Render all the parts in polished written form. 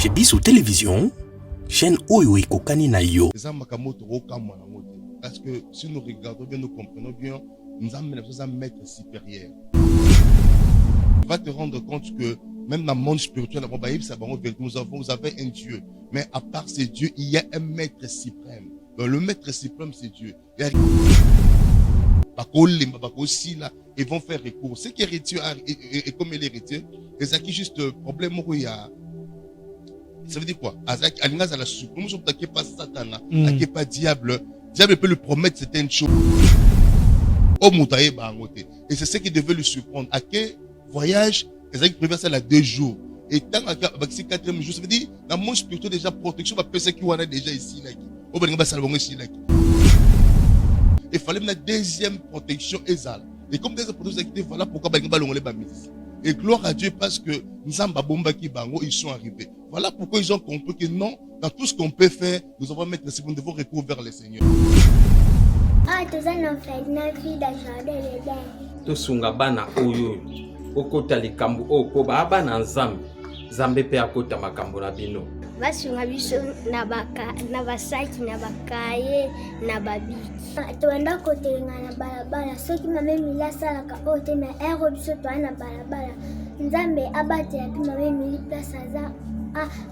chez Biso Télévision, chaîne Oyo Ekokani na yo. Parce que si nous regardons bien, nous comprenons bien, nous avons un maître supérieur. Tu vas te rendre compte que même dans le monde spirituel, vous avez un Dieu. Mais à part ce Dieu, il y a un maître suprême. Donc le maître suprême, c'est Dieu. Ils vont faire recours. Ce qui est héritier et comme l'héritier, c'est qui juste problème où il y a. Ça veut dire quoi? Alingas à la soupe. Nous sommes pas Satan, pas diable. Diable peut lui promettre certaines choses. Et c'est ce qui devait lui surprendre. À quel voyage, Esaïe prévient ça là 2 jours. Et tant que c'est 4e jour, ça veut dire, dans le monde spirituel, déjà, protection, va penser qu'il y a déjà ici. Il fallait une deuxième protection, Ezal. Et comme deuxième protection, voilà pourquoi et gloire à Dieu parce que ils sont arrivés. Voilà pourquoi ils ont compris que non, dans tout ce qu'on peut faire, nous avons mettre nous devons recourir vers le Seigneur. Ah, tout ça, on fait une vie d'ajardin les dents. Tout sunga bana oyo. Okota likambu okoba bana nzambe. Zambe pe akota makambo na bino. Basunga biso na basaki na bakaye na babiki. Tuenda kotelenga na balabala soki mame mila salaka ote na ero biso to na balabala. Nzambe abate ya pima mame mili place za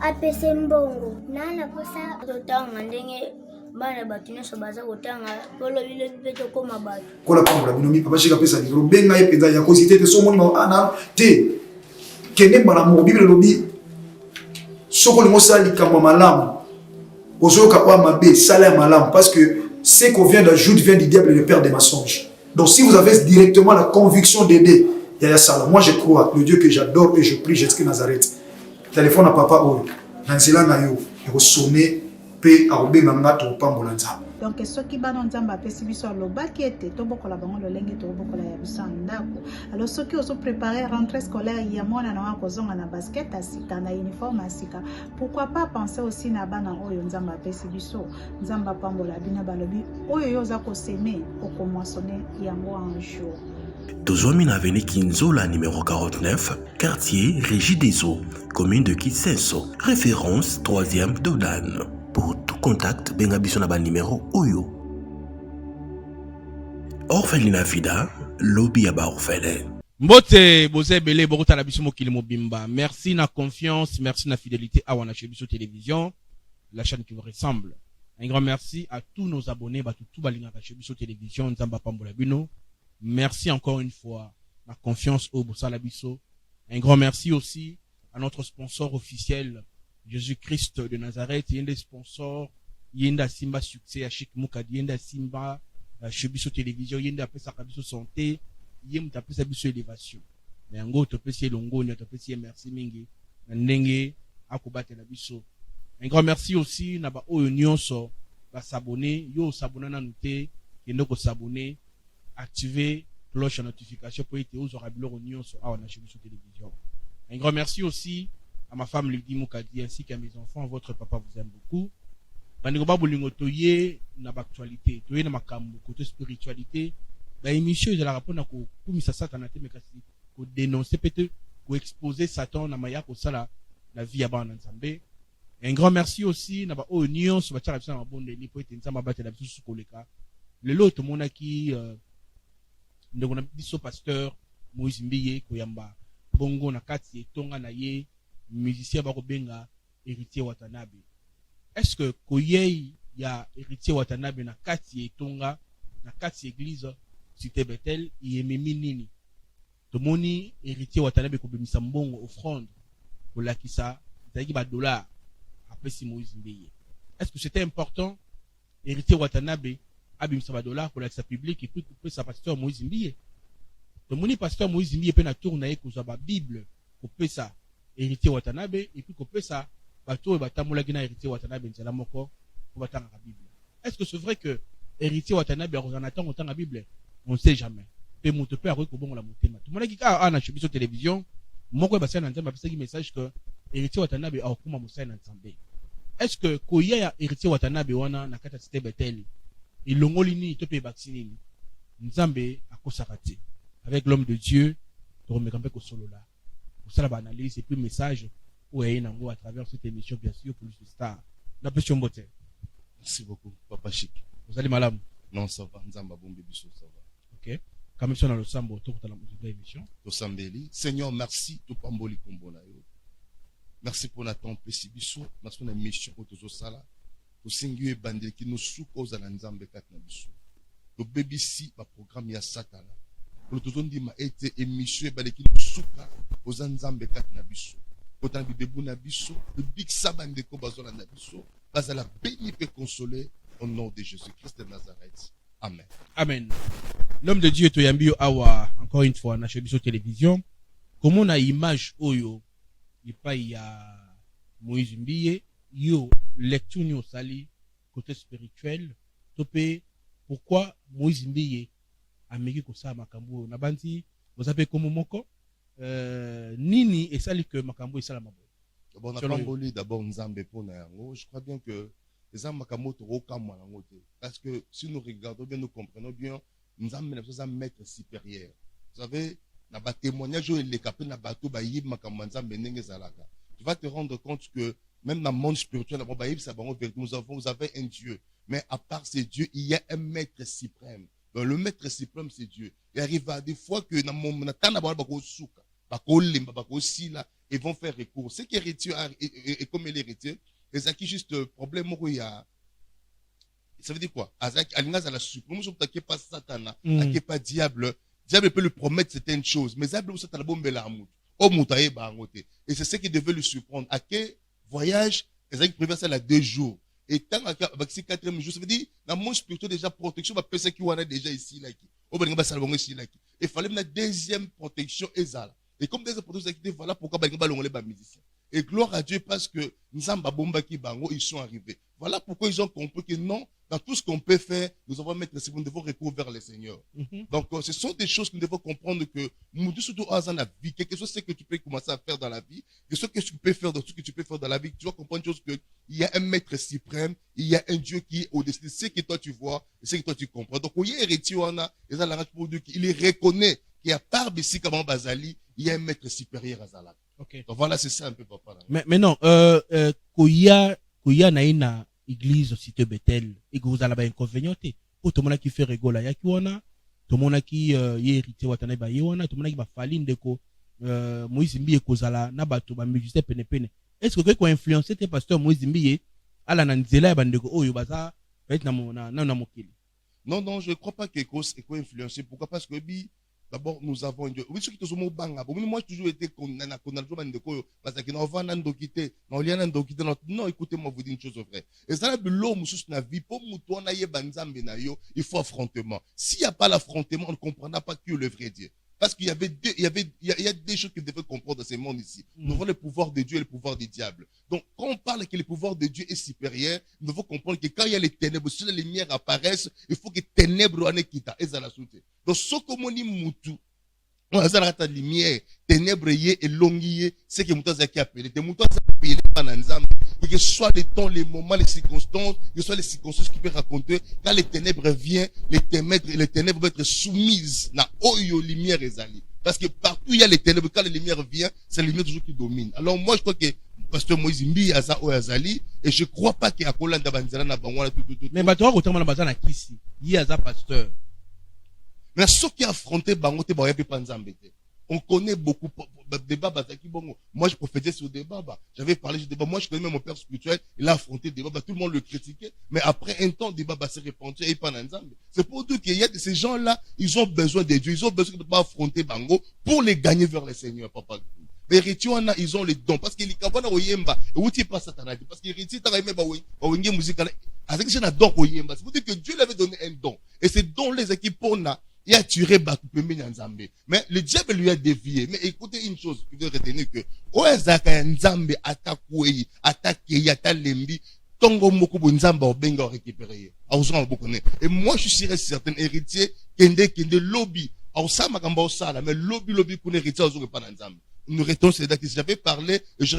apese mbongo. Nana kosa totanga ndenge bana batino so baza kotanga polo bile bipeto koma bato. Kola pambola binomi papa shika pesa libro benga ye peza ya kozite te so moni ana te. Kende bana mo bible lobi soko lingo sali kama malamu ozoka kwa mabe sala malamu parce que ce qu'on vient d'ajouter vient du diable le père des mensonges. Donc si vous avez directement la conviction d'aider Yaya Sala, moi je crois le Dieu que j'adore et je prie Jésus Nazareth. Téléphone à papa Oyo nanzela na yo et sonner pe arobenga ngato pambola nzambe. Donc soki bana nzamba pesi biso alobaki ete tobokola bango lolenge tobokola ya biso ndako. Alors soki ozo préparer rentrée scolaire ya mwana na wako zonga na basket asika na uniforme asika. Pourquoi pas penser aussi na bana oyo nzamba pesi biso nzamba pambola bina balobi oyo yoza ko semer okomoissonner yango un jour. Tozwami na avenue Kinzola numéro 49, quartier Régie des Eaux, commune de Kitsenso, référence 3e Dodan. Pour tout contact, benga biso na ba numéro Oyo. Orphelinat Vida, lobby ya ba orphelin. Mbote boze belé bokota na biso mokili mobimba. Merci na confiance, merci na fidélité à wana chez biso télévision, la chaîne qui vous ressemble. Un grand merci à tous nos abonnés, ba tout balinga chez biso télévision, nzamba pambola bino. Merci encore une fois la confiance au Bosala Biso. Un grand merci aussi à notre sponsor officiel Jésus-Christ de Nazareth, yende sponsor, yenda Simba Succès, Achik Moukadi, yenda Simba, Chebiso Télévision, yenda Pesa Kabiso Santé, yenda Pesa Biso Élévation. Mais en gros, topesi longo, topesi merci mingi, nenge, akobate la biso. Un grand merci aussi, naba oyo nyonso, ba s'abonner, yo s'abonner na noté, yendo ko s'abonner, activer cloche de notification pour être aux orables nyonso sur Awana Chebiso Télévision. Un grand merci aussi à ma femme Lydie Moukadi ainsi qu'à mes enfants. Votre papa vous aime beaucoup. Bandigoba bolingo toye na actualité, toye na makambo côté spiritualité. Ba émission de la rapport na ko kumisa Satan te mekasi ko dénoncer peut-être ko exposer Satan na maya ko sala la vie ya bana nzambe. Un grand merci aussi na ba union sur ba tshara bisa na bonde ni po ete nzamba ba tela biso koleka. Le lot mona ki ndeko na biso pasteur Moïse Mbiye koyamba bongo na kati etonga na ye musicien ba kobenga héritier Watanabe. Est-ce que koyei ya héritier Watanabe na kati etonga na kati église cité Bethel yememi nini? Tomoni héritier Watanabe ko bimisa mbongo offrande pour lakisa zaki ba dollar apesi Moïse Mbiye. Est-ce que c'était important héritier Watanabe abimisa ba dollar pour lakisa public et puis pour sa pasteur Moïse Mbiye? Tomoni pasteur Moïse Mbiye pe na tourna ye ko za ba Bible ko pesa héritier Watanabe et puis ko pesa bato batamola gina héritier Watanabe nzela moko ko batanga la Bible. Est-ce que c'est vrai que héritier Watanabe a Jonathan autant la Bible? On ne sait jamais. Pe moto pe ariko bongo la motema. Tout monde qui a na chebiso télévision moko ba sana nzamba pesa ki message que héritier Watanabe a okuma musai na nzambe. Est-ce que koya ya héritier Watanabe wana na kata cité Bethel ilongoli ni to pe vacciner ni nzambe akosakati avec l'homme de Dieu to remekampe ko solo là. Pour ça la analyse et puis message ouais nango à travers cette émission bien sûr pour le star. Na pession bote. Merci beaucoup, Papa Chic. Vous allez madame? Non, ça va. Nzamba bombe biso, ça va. OK. Comme ça dans le sambo tout à la émission. To sambeli. Seigneur, merci to pamboli kombo na yo. Merci pour la temps biso. Merci pour la mission au tozo sala. To singi e bande ki no suko za na nzambe kat na biso. To BBC ba programme ya satana. Pour le tozo ndima ete émission e bande ki no suka aux nzambe kat na biso. Autant de debout na biso, le big sabande ko bazola na biso. Bazala béni pe consoler au nom de Jésus-Christ de Nazareth. Amen. Amen. L'homme de Dieu Toyambio Awa, encore une fois, na Chebiso Télévision. Comment on a image oyo, il pas y a Moïse Mbiye, yo, lecture ni sali, côté spirituel, topé, pourquoi Moïse Mbiye a meki kosa makambo, nabanti, vous savez comment moko, nini, et sali que makambo et salamabo. D'abord, on a pas d'abord Nzambe pour Nayango. Je crois bien que les hommes Makamoto Rokamwa Nangote. Parce que si nous regardons bien, nous comprenons bien, Nzambe n'est pas un maître supérieur. Vous savez, na ba témoignage où il est capé na bateau ba yib makamwa Nzambe nenge zalaka. Tu vas te rendre compte que même dans le monde spirituel, vous avez un Dieu. Mais à part ce Dieu, il y a un maître suprême. Donc le maître suprême, c'est Dieu. Il arrive à des fois que dans mon ils vont faire recours. Ce qui est héritier et comme il est héritier, les acquis juste problème où il y a. Ça veut dire quoi? Alingaz à la supprimer, je ne pas Satana, pas diable. Diable peut lui promettre certaines choses, mais diable ça la bombe la amour. Et c'est ce qui devait lui surprendre. À quel voyage, les acquis prévu ça là 2 jours. Et tant avec ces 4e jour, ça veut dire dans mon spirituel déjà protection, va penser qu'il y a déjà ici là qui. Il fallait une deuxième protection ezala. Et comme des protection qui voilà pourquoi les musiciens. Et gloire à Dieu parce que Nzamba Bomba qui bango ils sont arrivés. Voilà pourquoi ils ont compris que non, dans tout ce qu'on peut faire, nous devons mettre nous devons recourir vers le Seigneur. Donc ce sont des choses que nous devons comprendre que nous surtout dans la vie, quelque chose que tu peux commencer à faire dans la vie, quelque chose que tu peux faire dans tout ce que tu peux faire dans la vie, tu dois comprendre une chose que il y a un maître suprême, il y a un Dieu qui est au-dessus de ce que toi tu vois et ce que toi tu comprends. Donc il y a héritier pour Dieu qu'il reconnaît qu'il y a part de Sikama Bazali, il y a un maître supérieur à Zalak. Okay. Donc voilà, c'est ça un peu, papa. Mais non, Koya na ina église cité Bethel, et que vous avez un inconvénient, pour tout le monde qui fait rigola, ya kiwana, tout le monde qui y hérité watana ba yewana, tout le monde qui va falin de ko, Moïse Mbiye kozala, na bato ba musicien pene pene. Est-ce que vous influencé tes pasteurs Moïse Mbiye, ala na nzela ya bandeko oyo baza, peut-être na mokili? Non, je ne crois pas que cause est influencé. Pourquoi? Parce que d'abord, nous avons un Dieu. Oui, ceux qui te sont banga. Moi, j'ai toujours été condamné. Non, écoutez-moi, vous dire une chose vraie. Et ça, l'homme, sous la vie, pour il faut affrontement. S'il n'y a pas l'affrontement, on ne comprendra pas qui est le vrai Dieu. Parce qu'il y a des choses que vous devez comprendre dans ce monde ici. Nous avons le pouvoir de Dieu et le pouvoir du diable. Donc, quand on parle que le pouvoir de Dieu est supérieur, nous devons comprendre que quand il y a les ténèbres, si les lumières apparaissent, il faut que les ténèbres en quittent. Et ça la soute. Donc, ce que mon moutou, on a la lumière, ténèbres et longuier, c'est que moutou a appelé. Des moutons appelés par l'ensemble. Et que ce soit les temps, les moments, les circonstances, que ce soit les circonstances qui peuvent raconter, quand les ténèbres viennent, les ténèbres vont être soumises na oyo lumière ezali. Parce que partout il y a les ténèbres, quand les lumières viennent, c'est la lumière toujours qui domine. Alors moi je crois que pasteur Moïse Mbiye aza oyo azali, et je crois pas qu'il y a Kolanda Banzala na bangwana tout. Mais bato ko tamala bazana kisi, yi aza pasteur. Mais ceux qui affronté bango te ba yapi panzambe te. On connaît beaucoup débat Bazaki Bongo. Moi, je prophétisais sur débat. J'avais parlé du débat. Moi, je connais même mon père spirituel. Il a affronté débat. Tout le monde le critiquait. Mais après un temps, débat s'est répandu et pas ensemble. C'est pour dire qu'il y a ces gens-là, ils ont besoin de Dieu. Ils ont besoin de pas affronter Bango pour les gagner vers le Seigneur, papa. Les héritiers, ils ont les dons. Parce qu'il y a oyemba. Et où tu pas Satan? Parce que les héritiers, t'as aimé oyemba musique. Avec j'ai un don oyemba. C'est pour dire que Dieu lui avait donné un don. Et ces dons, les équipes, il a tué Bakupembe Nzambe. Mais le diable lui a dévié. Mais écoutez une chose, vous devez retenir que, Oezaka Nzambe attaque Lembi, Tongo Mokubu Nzamba Obenga récupéré. Et moi, je suis certain, héritier, Kende lobby. Mais lobby pour l'héritier, pas Nzambe. Nous retenons ces dates. J'avais parlé, et je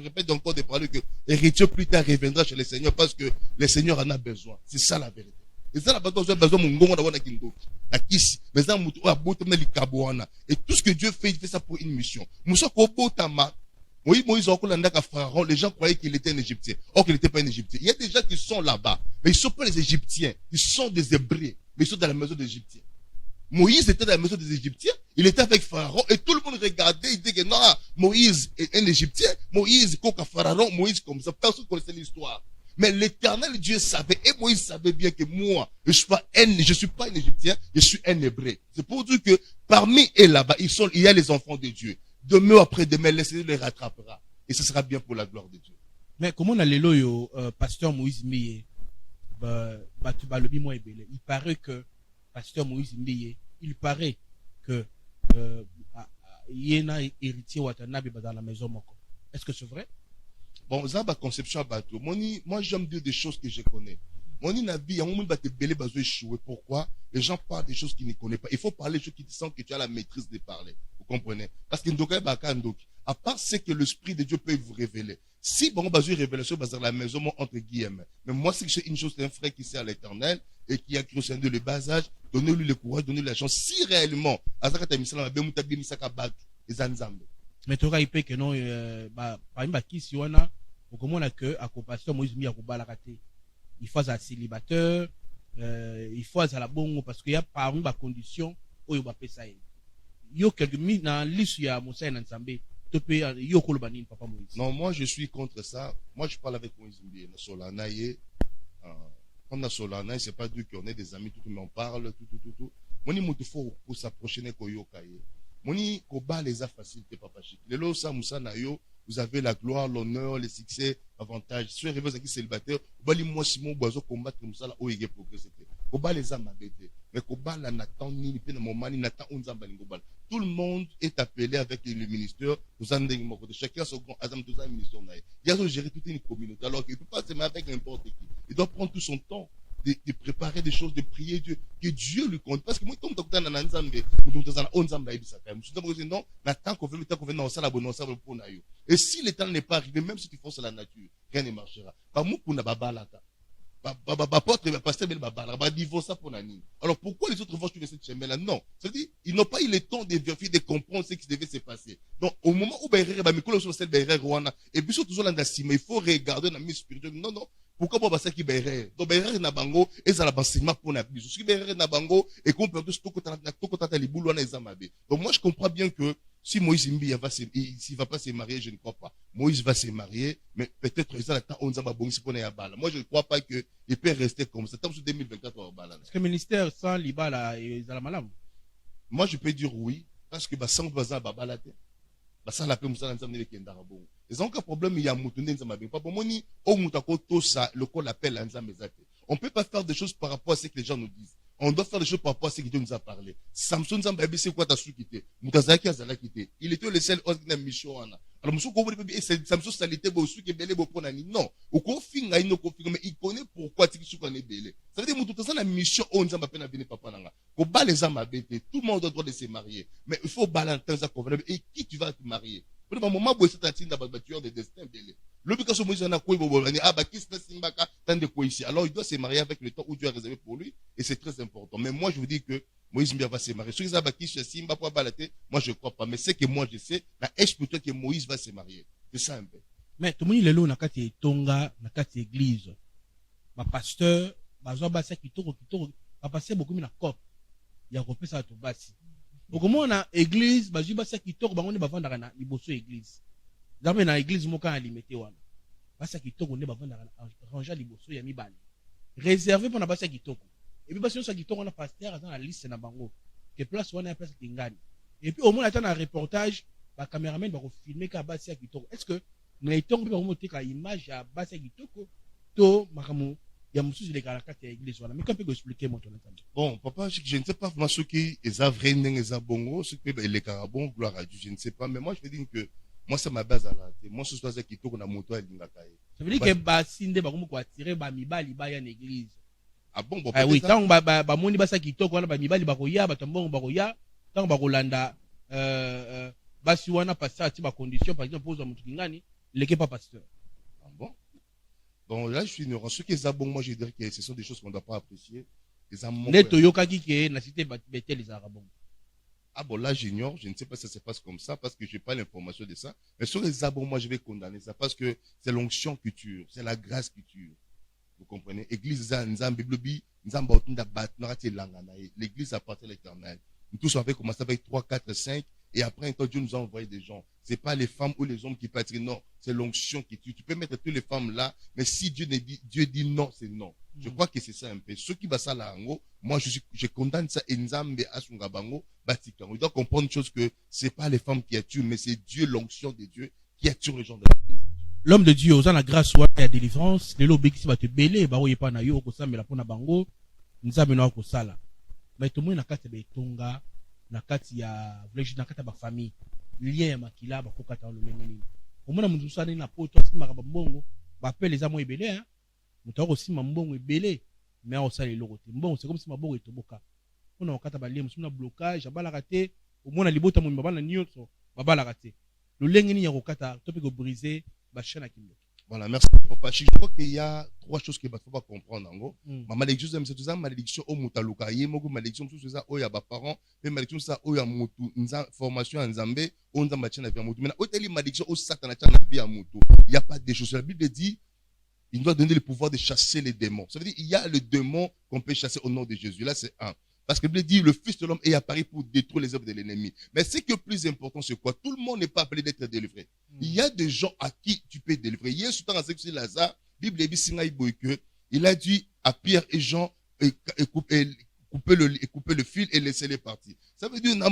répète encore de parler que l'héritier plus tard reviendra chez le Seigneur parce que le Seigneur en a besoin. C'est ça la vérité. Et ça, la besoin mon gongo d'avoir la kindo. La kisi. Mais ça, et tout ce que Dieu fait, il fait ça pour une mission. Moussa Kobo Tama, Moïse a Pharaon, les gens croyaient qu'il était un Égyptien. Or qu'il n'était pas un Égyptien. Il y a des gens qui sont là-bas, mais ils ne sont pas les Égyptiens. Ils sont des Hébreux, mais ils sont dans la maison des Égyptiens. Moïse était dans la maison des Égyptiens, il était avec Pharaon, et tout le monde regardait, il disait que non, Moïse est un Égyptien, Moïse, Coca Pharaon, Moïse comme ça, personne ne connaissait l'histoire. Mais l'Éternel Dieu savait, et Moïse savait bien que moi, je suis pas un Égyptien, je suis un Hébreu. C'est pour dire que parmi eux là-bas, il y a les enfants de Dieu. Demain après demain, le Seigneur les rattrapera. Et ce sera bien pour la gloire de Dieu. Mais comment on a l'élo pasteur Moïse Mbiye, il paraît que pasteur Moïse Mbiye, il paraît que il y a un héritier Watanabe dans la maison Moko. Est-ce que c'est vrai? Bon, ça va conception à bateau. Moi, j'aime dire des choses que je connais. Moni n'a vie, à un moment, il va te belé, va échouer. Pourquoi? Les gens parlent des choses qu'ils ne connaissent pas. Il faut parler des choses qui te sentent que tu as la maîtrise de parler. Vous comprenez? Parce que à part ce que l'Esprit de Dieu peut vous révéler. Si bon, bah, révélation, bah, dans la maison, entre guillemets. Mais moi, c'est une chose, c'est un frère qui sert à l'Éternel et qui a cru au Seigneur de le bas âge. Donnez-lui le courage, donnez-lui la chance. Si réellement, mais tu auras que non, par exemple, qui si on a, comment on a que, à compassion, Moïse mis à Koubala raté. Il faut à célibataire, il faut à la bonne, parce qu'il y a par exemple, condition, où il va payer ça. Il y a quelques minutes dans l'issue, il y a Moussa et Nansambé. Non, moi je suis contre ça. Moi je parle avec Moïse Mbiye. Quand on a Solana, c'est pas du qu'on est des amis, tout le monde parle, tout. Moni il faut s'approcher de Koyokaye. Moni Koba les a facilité, papa chic. Les lots, ça, Moussa Nayo, vous avez la gloire, l'honneur, les succès, avantages. Si vous arrivez à célibataire, vous allez moi Simon Boiseau combattre Moussa là, où il est progressé. Koba les a m'abêté. Mais Koba là n'attend ni le mon mani, n'attend Unzambani Koba. Tout le monde est appelé avec le ministère. Nous en avons côté. Chacun a son grand Azam, tous un ministère. Il y a gérer toute une communauté. Alors qu'il ne peut pas se mettre avec n'importe qui. Il doit prendre tout son temps. De préparer des choses, de prier Dieu, que Dieu lui compte. Parce que moi, comme docteur Nanzambe, non, tant qu'on veut, dans la bonne, pour naïo. Et si le temps n'est pas arrivé, même si tu forces la nature, rien ne marchera. Pas moi pour nababalata. Alors pourquoi les autres vont suivre cette chemin-là? Non. C'est-à-dire, ils n'ont pas eu le temps de vérifier, de comprendre ce qui devait se passer. Donc, au moment où et puis surtout, il faut regarder dans la mise spirituelle. Non. Pourquoi pas ça qui bérer? Donc, bérer na bango, et ça la enseignement pour la vie. Ce qui bérer na bango, et qu'on peut tout les boulots na ezamabe. Donc, moi, je comprends bien que si Moïse Mbiye s'il va pas se marier, je ne crois pas. Moïse va se marier, mais peut-être ça la temps on zamba bon si pour na bala. Moi, je ne crois pas que il peut rester comme ça. Tant sur 2024 au bala. Est-ce que le ministère sans libala et zalamalam? Moi, je peux dire oui, parce que sans bazan babala te. Ça la paix moussa nzambe le kendara bon. Ils ont un problème, il y a moutonné nzambe. Pas bon moni au moutako tout ça le col appelle nzambe zate. On peut pas faire des choses par rapport à ce que les gens nous disent. On doit faire des choses par rapport à ce que Dieu nous a parlé. Samson nzambe c'est quoi ta sou quitté? Moutazaki azala quitté. Il était le seul homme de mission ana. Alors monsieur ko et Samson salité bo sou ke belé bo ponani. Non. Au ko finga ino ko finga mais il connaît pourquoi tu sou connaît belé. Ça veut dire moutazana la mission on nzambe pena bene papa nanga. Ko ba les âmes abété. Tout le monde a droit de se marier. Mais il faut balancer ça convenable et qui tu vas te marier. Pour le moment, c'est un signe d'abatture de destin belé. L'obligation Moïse en a quoi simbaka tant de quoi ici. Alors il doit se marier avec le temps où Dieu a réservé pour lui et c'est très important. Mais moi je vous dis que Moïse va se marier. Ceux qui ont bâti sur Simba pour balater, moi je crois pas. Mais c'est que moi je sais, la est plutôt que Moïse va se marier. C'est ça un peu. Mais tout le monde est là, nakati tonga, nakati église. Ma pasteur, bazo basa kitoko, ma pasteur beaucoup mina cop. Il y a repris ça à tout basi. Donc comment on a église, bazo basa kitoko, bango ne bavanda na liboso église. Jamais na église moka alimete wana. Basa kitoko ne bavanda na ranger liboso ya mibali. Réservé pour na basa kitoko. Et puis, parce que on a pasteur dans la liste na bango. Que place on a place Kingani. Et puis, au moins, attend un reportage, la caméraman va filmer qu'à Bassia Kitoko. Est-ce que nous avons remonté qu'à image à Bassia Kitoko, to, makamu, il y a monsieur les caractères de l'église. Mais quand peut expliquer mon ton bon, papa, je ne sais pas vraiment ce qui est vrai, n'est bongo, ce qui est les carabons, gloire à Dieu, je ne sais pas. Mais moi, je veux dire que moi, c'est ma base à la tête. Moi, ce soit ça qui tourne dans moto à l'ingakaye. Ça veut dire que Bassinde va comme quoi tirer Bamibali ba en église. Ah bon, bon, oui, tant ba moni basa kitoko wana Bamibali bakoya, batambongo bakoya, tant bakolanda basi wana pasteur ti ba condition par exemple pour mutu kingani, leke pas pasteur. Ah bon? Bon, là, je suis ignorant. Ce qui est bon, moi, je dirais que ce sont des choses qu'on ne doit pas apprécier. Les amants. Neto yokaki ke na cité Bethel les Arabons. Ah bon, là, j'ignore, je ne sais pas si ça se passe comme ça, parce que je n'ai pas l'information de ça. Mais sur les abos, moi, je vais condamner ça, parce que c'est l'onction qui tue, c'est la grâce qui tue. Vous comprenez? Église, l'église appartient à l'Éternel. Nous tous, on avait commencé avec 3, 4, 5, et après, un temps, Dieu nous a envoyé des gens. C'est pas les femmes ou les hommes qui peuvent dire non, c'est l'onction qui tue. Tu peux mettre toutes les femmes là, mais si Dieu dit non, c'est non. Je crois que c'est ça un peu. Ceux qui va ça là, moi, je condamne ça, et Nzambe Asungabango, Batika. On doit comprendre une chose que c'est pas les femmes qui tuent, mais c'est Dieu, l'onction de Dieu, qui attire les gens de l'église. L'homme de Dieu, osant la grâce, soit la délivrance, les lobby qui va te belé, bah, oui, pas na yo, ko sa, mais la pona bango, Nzambe no ko sala. Mais tout le monde na kati ya betonga, na kati ya, vleji na kati ya ba famille, lien ya makila, ba kokata lo lenge nini. Omona mundu sa na poto, asima ka mbongo, ba pe les amo ebele, hein. Mutu ko sima mbongo ebele, mais o sala eloko te. Mbongo c'est comme si mabongo etoboka. On a okata ba lien, musu na blocage, abala kate, omona libota mu babana nyonso, babala kate. Le lenge ni ya kokata, topi ko briser. Voilà, merci papa. Je crois qu'il y a 3 choses qu'il ne faut pas comprendre. Ma malédiction, c'est tout ça, malédiction au mutaluka. Il y a une malédiction, tout ça, au yaba parents, et malédiction, ça, au yamutu, formation en Zambé, on a matché na vie à mutu. Maintenant, au telle malédiction, au satan, na vie à mutu. Il n'y a pas de choses. La Bible dit, il doit donner le pouvoir de chasser les démons. Ça veut dire, il y a le démon qu'on peut chasser au nom de Jésus. Là, c'est un. Parce que la Bible dit, le Fils de l'homme est apparu pour détruire les œuvres de l'ennemi. Mais ce qui est plus important, c'est quoi? Tout le monde n'est pas appelé d'être délivré. Il y a des gens à qui tu peux délivrer. Hier, sur Lazare, la Bible dit, il a dit à Pierre et Jean, couper le fil et laisser les partir. Ça veut dire, dans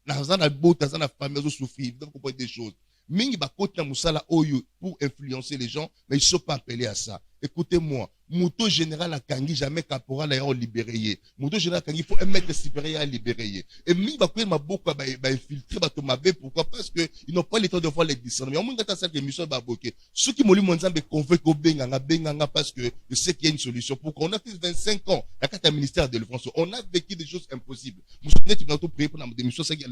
la famille, souffrir, vous comprenez des choses. Mingi ba kota musala oyo pour influencer les gens, mais ils ne sont pas appelés à ça. Écoutez-moi, Mouto général a kangi jamais caporal à libéré. Mouto général kangi faut un maître supérieur à libérer. Et mingi ba koué ma beaucoup ba infiltrer ba tomabé, pourquoi? Parce que ils n'ont pas le temps de voir les discernements. Mais on m'a dit ça que mission ba bloqué. Ceux qui m'ont dit mon zambe convaincu au benganga parce que je sais qu'il y a une solution. Pourquoi on a fait 25 ans, la carte ministère de défense, on a vécu des choses impossibles. Vous savez, tu m'as tout prié pour la démission, c'est qu'il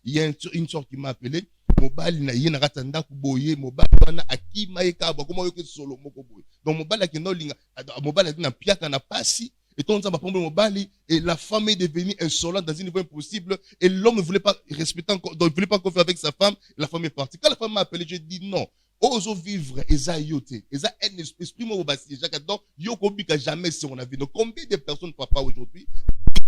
y a une sorte qui m'a appelé. Mobile na yé na ratanda kuboye mobile wana akima eka ba kuma yoke solo moko boye donc mobile akino linga mobile na piaka na pasi et ton ça va prendre mobile et la femme est devenue insolente dans un niveau impossible et l'homme ne voulait pas respecter encore donc il voulait pas confier avec sa femme et la femme est partie. Quand la femme m'a appelé, je dis non. Oso vivre eza yote eza un esprit mo basi Jacques donc yoko bika jamais sur on a vu. Donc combien de personnes papa aujourd'hui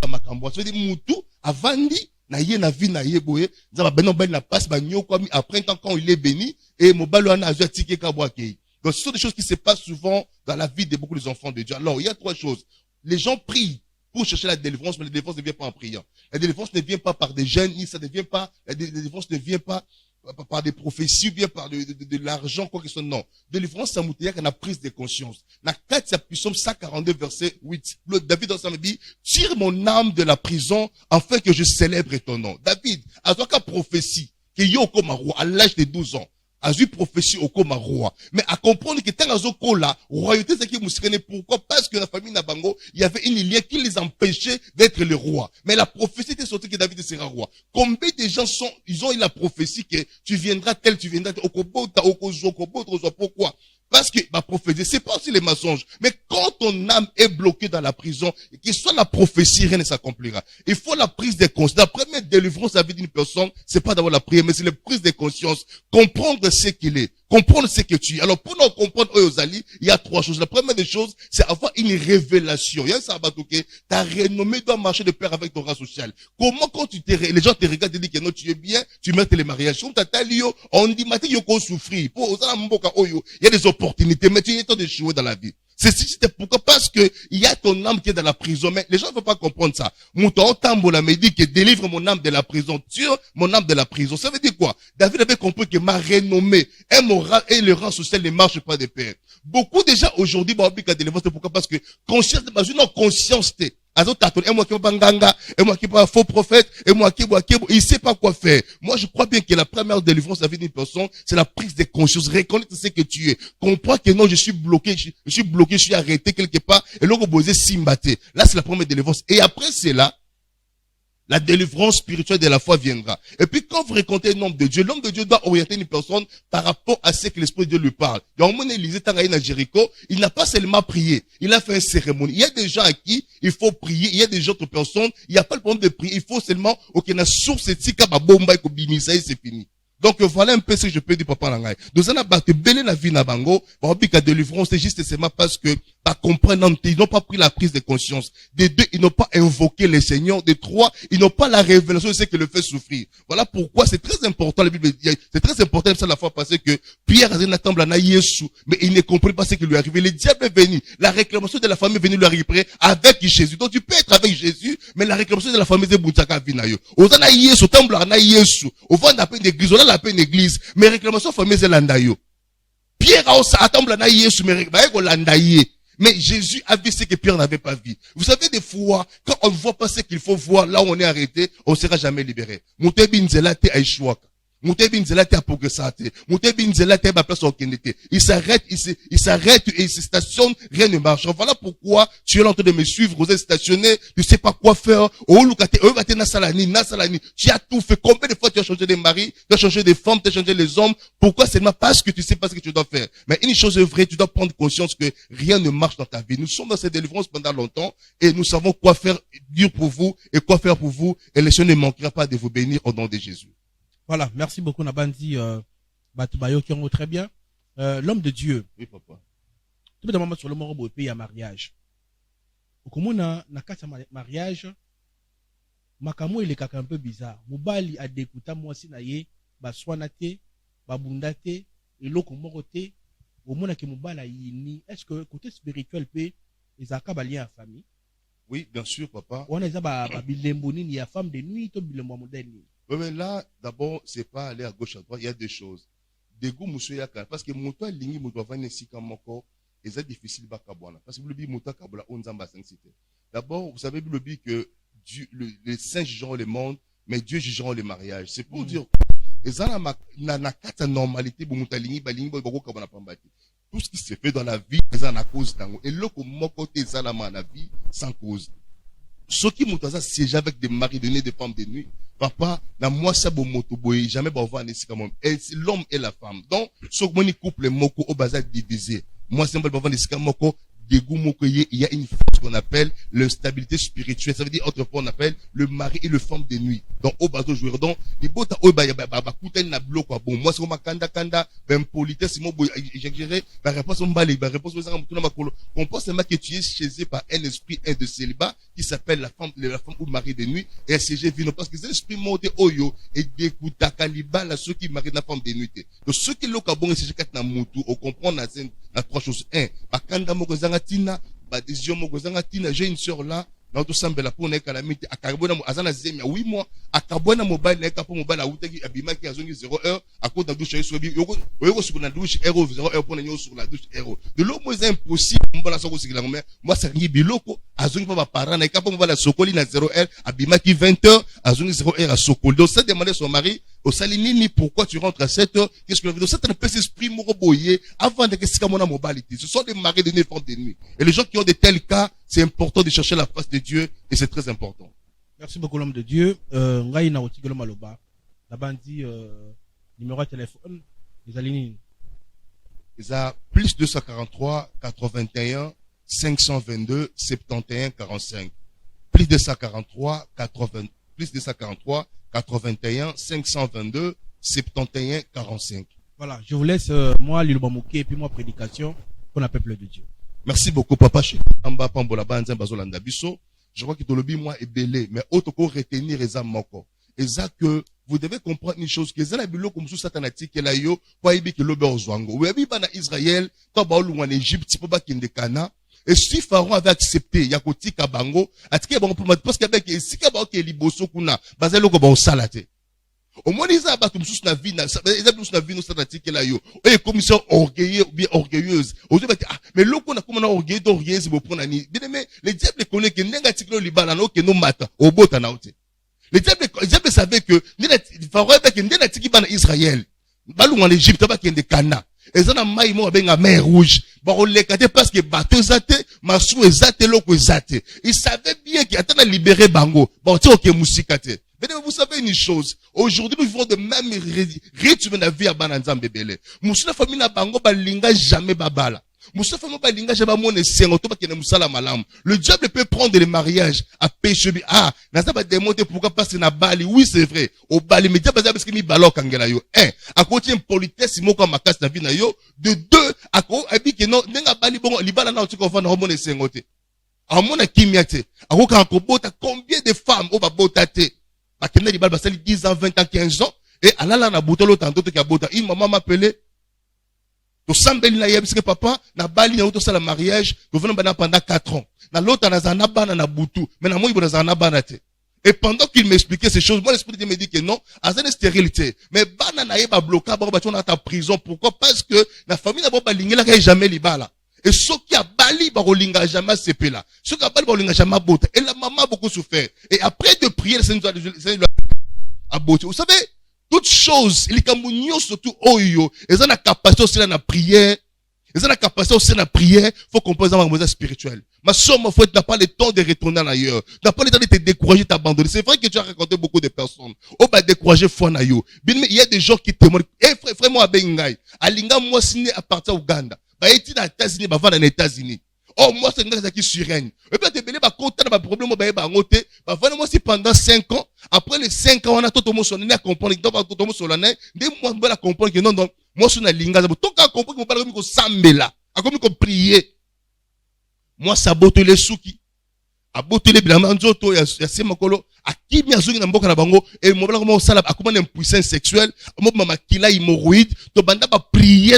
à Makambo ça veut dire mutu avandi na ye na vie na ye boye nzaba beno bel na passe ba nyoko après tant quand il est béni et mobalo ana azwa ticket ka boakei. Donc ce sont des choses qui se passent souvent dans la vie de beaucoup des enfants de Dieu. Alors il y a 3 choses. Les gens prient pour chercher la délivrance, mais la délivrance ne vient pas en priant. La délivrance ne vient pas par des jeunes, ni ça ne vient pas, la délivrance ne vient pas par des prophéties, ou bien par de l'argent, quoi que ce soit. Non. Délivrance, ça mouille qu'on a prise de conscience. La 4, c'est Psaume 142, verset 8. David, dans sa Bible, tire mon âme de la prison, afin que je célèbre ton nom. David, à toi qu'à prophétie, que yoko ma roi, à l'âge de 12 ans, a eu prophétie au comme roi. Mais à comprendre que tant que là, royauté, c'est qui moussirene. Pourquoi? Parce que la famille Nabango, il y avait une ligne qui les empêchait d'être le roi. Mais la prophétie était sortie que David sera roi. Combien de gens ils ont eu la prophétie que tu viendras tel, pourquoi? Parce que ma prophétie, c'est pas aussi les mensonges. Mais quand ton âme est bloquée dans la prison, que soit la prophétie, rien ne s'accomplira. Il faut la prise de conscience. La première délivrance à la vie d'une personne, c'est pas d'avoir la prière, mais c'est la prise de conscience. Comprendre ce qu'il est. Comprendre ce que tu es. Alors, pour nous comprendre, Oyozali, il y a 3 choses. La première des choses, c'est avoir une révélation. Il y a un sabbatouké. Ta renommée doit marcher de pair avec ton rang social. Comment quand les gens te regardent et disent que non, tu es bien, tu mets les mariages. On dit, matin, yoko souffrir. Il y a des opportunités, mais tu es temps d'échouer dans la vie. C'était pourquoi? Parce que il y a ton âme qui est dans la prison, mais les gens ne veulent pas comprendre ça. Mouton Tambola me dit que délivre mon âme de la prison, tue mon âme de la prison. Ça veut dire quoi? David avait compris que ma renommée et le rang social ne marchent pas de pair. Beaucoup de gens aujourd'hui, pourquoi? Parce que conscience, une conscience, et moi qui banganga, et moi qui pas faux prophète, et moi qui il sait pas quoi faire. Moi, je crois bien que la première délivrance de la vie d'une personne, c'est la prise de conscience, reconnaître ce que tu es. Comprends que non, je suis bloqué, je suis arrêté quelque part, et l'on va poser simbaté. Là, c'est la première délivrance. Et après, c'est là, la délivrance spirituelle de la foi viendra. Et puis quand vous rencontrez l'homme de Dieu doit orienter une personne par rapport à ce que l'Esprit de Dieu lui parle. Donc, mon Élisée Tangaï à Jéricho, il n'a pas seulement prié, il a fait une cérémonie. Il y a des gens à qui il faut prier, il y a des autres personnes, il n'y a pas le problème de prier, il faut seulement, ok, na source et tika ba bomba et kobimisa et c'est fini. Donc voilà un peu ce que je peux dire papa Langai. Nous allons battre belé la vie na bango, par rapport à délivrance, c'est juste seulement parce que pas comprendre, ils n'ont pas pris la prise de conscience. De deux, ils n'ont pas invoqué le Seigneur. De trois, ils n'ont pas la révélation de ce qui le fait souffrir. Voilà pourquoi c'est très important, la Bible dit, c'est très important, ça la fois passée que Pierre a dit na Yesu, mais il ne comprenait pas ce qui lui est arrivé. Le diable est venu, la réclamation de la famille est venue lui arriver avec Jésus. Donc tu peux être avec Jésus, mais la réclamation de la famille c'est Boutaka Vinayo. Ozana Yesu, tambla na Yesu. Au vent d'appel d'église, on a la peine d'église, mais réclamation famille c'est l'andayo. Pierre a aussi attendre na Yesu, mais réclamation l'andaye. Mais Jésus a vu ce que Pierre n'avait pas vu. Vous savez, des fois, quand on ne voit pas ce qu'il faut voir, là où on est arrêté, on ne sera jamais libéré. Il s'arrête et il se stationne, rien ne marche. Voilà pourquoi tu es en train de me suivre, vous êtes stationné, tu sais pas quoi faire. Tu as tout fait. Combien de fois tu as changé de mari, tu as changé de femme, tu as changé les hommes. Pourquoi seulement parce que tu sais pas ce que tu dois faire. Mais une chose est vraie, tu dois prendre conscience que rien ne marche dans ta vie. Nous sommes dans cette délivrance pendant longtemps et nous savons quoi faire, dire pour vous et quoi faire pour vous. Et le Seigneur ne manquera pas de vous bénir au nom de Jésus. Voilà, merci beaucoup Nabandi Batubayo qui ont très bien. L'homme de Dieu. Oui, papa. Tout le monde sur le morobo pays à mariage. Au commun na kata mariage, makamo il est un peu bizarre. Mobali a découvert moi si naye ba swanate, ba bundate et loko morote. Au monde que mobala yini. Est-ce que côté spirituel peut les akabalia en famille? Oui, bien sûr, papa. On a ba bilemboni ni ya femme de nuit to bilembo moderne. Oui, mais là, d'abord, c'est pas aller à gauche, à droite. Il y a deux choses. Des goûts, monsieur Yaka. Parce que mon toit, l'ingé, mon toit, va ici comme mon corps. Et c'est difficile, bah, kabouana. Parce que le bi, mon toit, kaboula, on zamba, cité. D'abord, vous savez, le bi, que Dieu, les saints jugeront le monde, mais Dieu jugeront le mariage. C'est pour dire, et ça, na kata normalité, bon, mon talingi, balingi, bon, kabouana, pambati. Tout ce qui se fait dans la vie, c'est à cause d'un. Et là, comme mon côté, ça, la vie, sans cause. Ceux qui m'ont siégé avec des maris de nez, des femmes de nuit, papa, na moi, ça, bon, motoboy, jamais, bon, voir, l'homme et la femme. Donc, ce que couple, moko, au bazar divisé. Moi, c'est un peu, bon, moko, il y a une force qu'on appelle la stabilité spirituelle. Ça veut dire, autrefois, on appelle le mari et le femme de nuit. Donc, au bateau joueur. Donc, les beaux, na bloc, bon, moi, c'est comme kanda, ben, politesse, moi, j'ai géré, la réponse, on réponse, on pense seulement que tu es chaisé par un esprit, de célibat, qui s'appelle la femme ou le mari de nuit, et un CG vino, parce que c'est l'esprit monté, oyo, et d'écouter, cannibale, à ceux qui marient la femme de nuit. Donc, ceux qui l'ont bon, et CG 4 na moutou, on comprend, la trois choses. Un, bakanda, tina ba décision moko zanga tina j'ai une sœur là na to sambela pour na calamité akabona azana zemi 8 mois akabona mobile na kapo mobile a utaki abimaki azongi 0 heure akoda douche so bi yoko sur la douche 0 heure pour na sur la douche heure de l'eau moi c'est impossible mbala soko sikila ngome moi ça ngi biloko azongi pa ba parents na kapo mobile sokoli na 0 heure abimaki 20 heures azongi 0 heure a sokoli donc ça demander son mari au salinini pourquoi tu rentres à 7 heures qu'est-ce que donc ça un peu esprit moroboyé avant de que sika mona mobilité ce sont des maris de nuit forme de nuit et les gens qui ont de tels cas c'est important de chercher la face de Dieu et c'est très important. Merci beaucoup l'homme de Dieu. Ngai na otigelo maloba. La bandi numéro de téléphone les alinines. Ils a plus 243 81 522 71 45. Plus 243 80 plus 243 81 522 71 45. Voilà, je vous laisse moi Liloba Mouké et puis moi prédication pour le peuple de Dieu. Merci beaucoup papa chez Amba Pambola Banza Bazolanda Bisso. Je crois que tout le bi moi est belé mais autre qu'on retenir les âmes moko. Et ça que vous devez comprendre une chose que ça la bilo comme sous satanatique que la yo kwa ibi que lobe ozwango. Oui bi bana Israël quand ba olu en Égypte pour ba kinde kana. Et si Pharaon avait accepté yakoti kabango atike bango pour parce qu'avec si kabango ke liboso kuna bazelo ko ba osalate. Au moins ils a battu sous la vie na ils a sous la vie nous satanatique là yo. Et commission orgueilleux ou bien orgueilleuse. Mais loko na comme na orgueilleuse bo prendre ni. Bien mais les diables connaissent que nenga tiklo libala no ke no mata au bota na ote. Les diables savaient que Pharaon avec ndena tiki bana Israël. Balou en Égypte ba kende kana. Et ça, na mai mo benga mer rouge. Bon, on l'éclatait parce que bateau zate, masou ezate, loko ezate. Il savait bien qu'il attendait à libérer Bango. Bon, tu ok, mousikate. Mais vous savez une chose. Aujourd'hui, nous vivons de même rythme de la vie à Bananzam Bébélé. Moussou la famille na Bango, balinga jamais babala. Moussou la famille balinga jamais mon essengo, to ba kene moussala malam. Le diable peut prendre le mariage à péché. Ah, n'a pas démonté pourquoi passer na Bali. Oui, c'est vrai. Au Bali, mais diable parce que mi balo kangela yo. À côté une politesse, moko makas na vie na yo. De deux, à côté, abi que non, nenga Bali bon, libala na otu konfa na mon essengo te. À mon akimiate. À côté quand bota, combien de femmes au babota te? Bakenda libala basali 10 ans, 20 ans, 15 ans. Et alala na botolo tantoto ki abota. Une maman m'appelait. To sambeli na yebisike papa, na bali na auto sala mariage, to venons pendant 4 ans. Na l'autre na zana bana na butu, mais na moi il zana bana te. Et pendant qu'il m'expliquait ces choses, moi l'esprit me dit que non, à une stérilité. Mais bana na yeba bloqué, ba tu na ta prison. Pourquoi? Parce que la famille na ba lingela ka jamais libala. Et ceux qui a bali ba rolinga jamais sepé là. Ceux qui a bali ba rolinga jamais bota. Et la maman a beaucoup souffert. Et après de prier, c'est nous a beauté. Vous savez, toutes choses, il y a surtout oyo, ils ont la capacité aussi dans la prière, ils ont la capacité aussi dans la prière, faut comprendre ça dans spirituel. Ma soeur, ma foi, tu n'as pas le temps de retourner en ailleurs. Tu n'as pas le temps de te décourager, t'abandonner. C'est vrai que tu as rencontré beaucoup de personnes. Oh, bah, décourager, foi na yo. Bien, mais il y a des gens qui témoignent. Eh, frère, moi, à Bengai. Alinga, moi, signé à partir d'Ouganda. Bah, il est dans les États-Unis, bah, va dans les États-Unis. Oh, moi, c'est un gars qui surrègne. Et puis, tu es bah, content de ma problème, bah, ngoté. Bah, voilà, moi, si pendant 5 ans, après les 5 ans, on a tout le monde sonné à comprendre, donc, tout le monde sonné, dès moi, on va comprendre que non, non, moi, je suis dans l'inga, tout le monde comprend qu'on parle comme sambela, comme qu'on prier. Moi, ça botte les souki. A botte les blamanzoto, ya semakolo, a qui bien zongi na mboka na bango, et moi, là, comment ça, a comment impuissance sexuelle, moi, ma kila hémorroïde, to banda ba prier,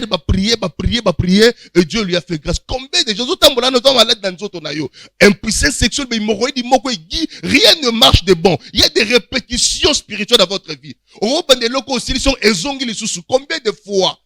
et Dieu lui a fait grâce. Combien de gens, autant là, nous sommes malades dans notre nayo. Impuissance sexuelle, mais hémorroïde, rien ne marche de bon. Il y a des répétitions spirituelles dans votre vie. Au bande de locaux aussi, ils sont ezongi les sous. Combien de fois?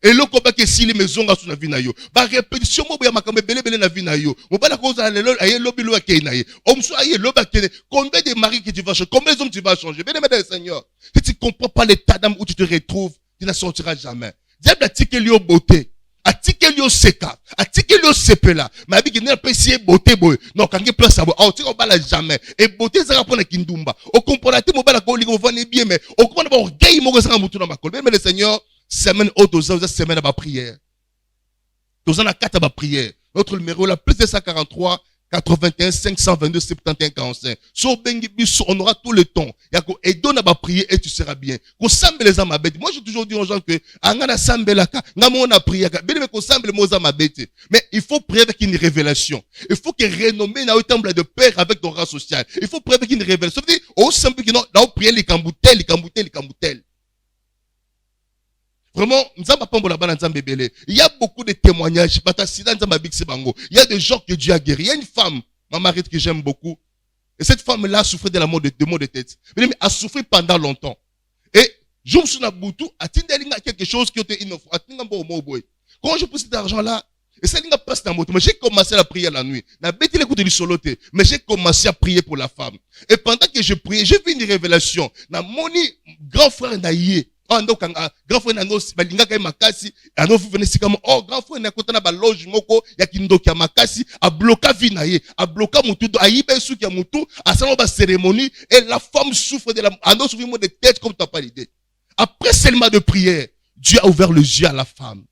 Et le combat que si les maisons sont na vie na yo, ba répétition mo ya makambe belé na vie na yo. Mo ba la cause à l'élo aye lobilo akei na ye. Om so aye loba kene. Combien de maris que tu vas changer, combien d'hommes tu vas changer. Bien aimé Seigneur, si tu comprends pas l'état d'âme où tu te retrouves, tu ne sortiras jamais. Diable a tiqué lui au beauté, a tiqué lui au seka, a tiqué lui au sepela. Ma vie qui n'est pas si beauté boy. Non, quand il place ça, oh tu on ba la jamais. Et beauté ça rapporte na kindumba. Au comportement mo ba la ko li ko vane bien mais au comment ba orgueil mo ko ça mutu na makol. Bien aimé Seigneur, semaine haute aux semaine à ma prière. Nous en a 4 à ma prière. Notre numéro là, plus de 143, 81, 522, 71, 45. Sur Bengi Bisso, on aura tout le temps. Yako, et donne à ma prière et tu seras bien. Qu'on semble les âmes à bête. Moi, j'ai toujours dit aux gens que, angana semble la ka, on a prié, bien mais qu'on semble les âmes à bête. Mais il faut prier avec une révélation. Il faut que renommé n'a autant de père avec ton rang social. Il faut prier avec une révélation. Ça veut dire, au simple que non, là, on prie les camboutels. Vraiment, il y a beaucoup de témoignages. Il y a des gens que Dieu a guéri. Il y a une femme, ma marraine que j'aime beaucoup. Et cette femme-là a souffert de la mort de tête. Mais elle a souffert pendant longtemps. Et je me suis dit, quelque chose qui était innocent. Quand je pousse cet argent-là, et ça passe dans moto, mais j'ai commencé à prier la nuit. Mais j'ai commencé à prier pour la femme. Et pendant que je priais, j'ai vu une révélation. Na moni grand frère naïe. Oh, grand frère nano balinga kay makasi ano venez sikamo oh grand frère na kota na ba loge moko ya kindoki ya makasi a bloqué vie na ye a bloqué mutu a yiba suki ya mutu a sala ba cérémonie et la femme souffre de la ano souffre de tête comme tu n'as pas l'idée. Après seulement de prière, Dieu a ouvert les yeux à la femme.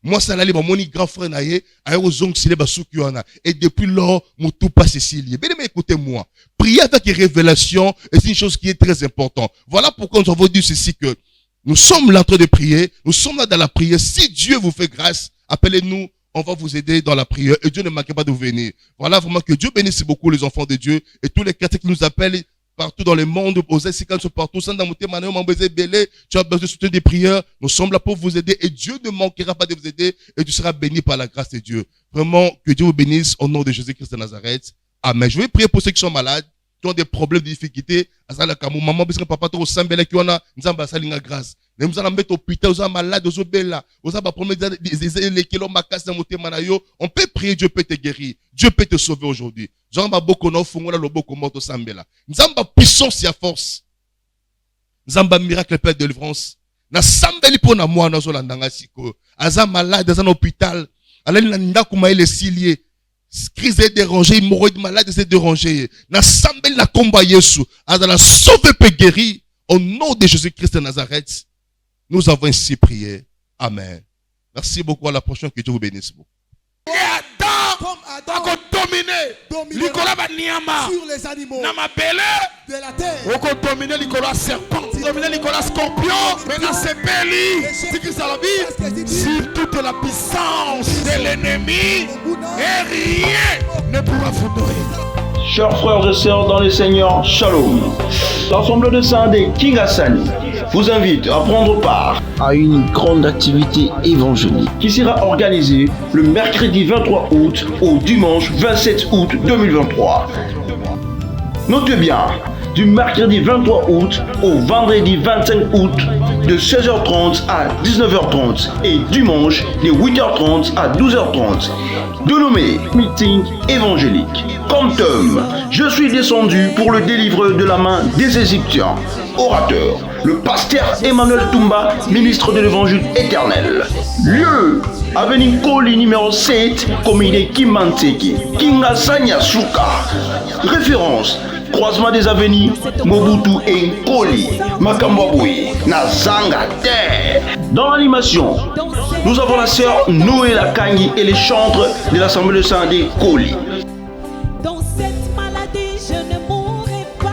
Moi ça allait mon grand frère na ye a ozong sile ba suki wana et depuis lors mutu pas Cécilie. Bien mais écoutez-moi, prier avec révélation est une chose qui est très importante. Voilà pourquoi nous avons dit ceci que nous sommes là en train de prier, nous sommes là dans la prière. Si Dieu vous fait grâce, appelez-nous, on va vous aider dans la prière et Dieu ne manquera pas de vous venir. Voilà vraiment que Dieu bénisse beaucoup les enfants de Dieu et tous les chrétiens qui nous appellent partout dans le monde, aux Essicans, partout, sans d'amour, tu as besoin de soutenir des prières, nous sommes là pour vous aider et Dieu ne manquera pas de vous aider et tu seras béni par la grâce de Dieu. Vraiment, que Dieu vous bénisse au nom de Jésus-Christ de Nazareth. Amen. Je vais prier pour ceux qui sont malades, qui ont des problèmes, des difficultés. Maman, parce que papa, tu as qui on a, nous avons besoin grâce. Nous allons mettre au hôpital, nous sommes malades, nous sommes belles, nous avons problème des kilomètres, on peut prier, Dieu peut te guérir. Dieu peut te sauver aujourd'hui. Nous avons beaucoup de fonds, nous avons beaucoup de sambela. Nous avons puissance et force. Nous avons miracle, Père de délivrance. Na sambeli pona mwana zo landanga siko. Aza malade, aza na hôpital. Alali na ndako maele silier. Crise est dérangée, hémorroïde malade c'est dérangé. Na sambeli na komba Yesu. Aza la sauvé peut guérir. Au nom de Jésus-Christ de Nazareth. Nous avons ainsi prié. Amen. Merci beaucoup. À la prochaine. Que Dieu vous bénisse beaucoup. Et Adam a dominé sur les animaux de la terre. On peut dominer Nicolas serpent, dominer Nicolas scorpion, maintenant c'est Béli. C'est qui ça la vie? Sur toute la puissance de l'ennemi, et rien ne pourra vous donner. Chers frères et sœurs dans le Seigneur, Shalom. L'Assemblée de saints des Kingasani vous invite à prendre part à une grande activité évangélique qui sera organisée le mercredi 23 août au dimanche 27 août 2023. Notez bien, du mercredi 23 août au vendredi 25 août de 16h30 à 19h30 et dimanche de 8h30 à 12h30. Dénommé meeting évangélique. Comme Tom, je suis descendu pour le délivrer de la main des Égyptiens. Orateur, le pasteur Emmanuel Toumba, ministre de l'évangile éternel. Lieu, avenue Koli numéro 7, commune Kimanteki, Kingasanya Suka. Référence, croisement des avenues Mobutu et Nkoli, Makambaboué, Nazanga Terre. Dans l'animation, nous avons la sœur Noé Lakangi et les chantres de l'Assemblée de saints des Koli. Dans cette maladie, je ne mourrai pas.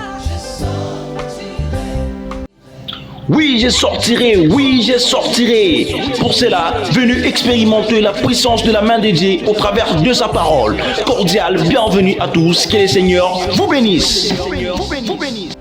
Oui, je sortirai, oui, je sortirai. Pour cela, venez expérimenter la puissance de la main de Dieu au travers de sa parole. Cordial, bienvenue à tous, que le Seigneur vous bénisse. Vous bénisse.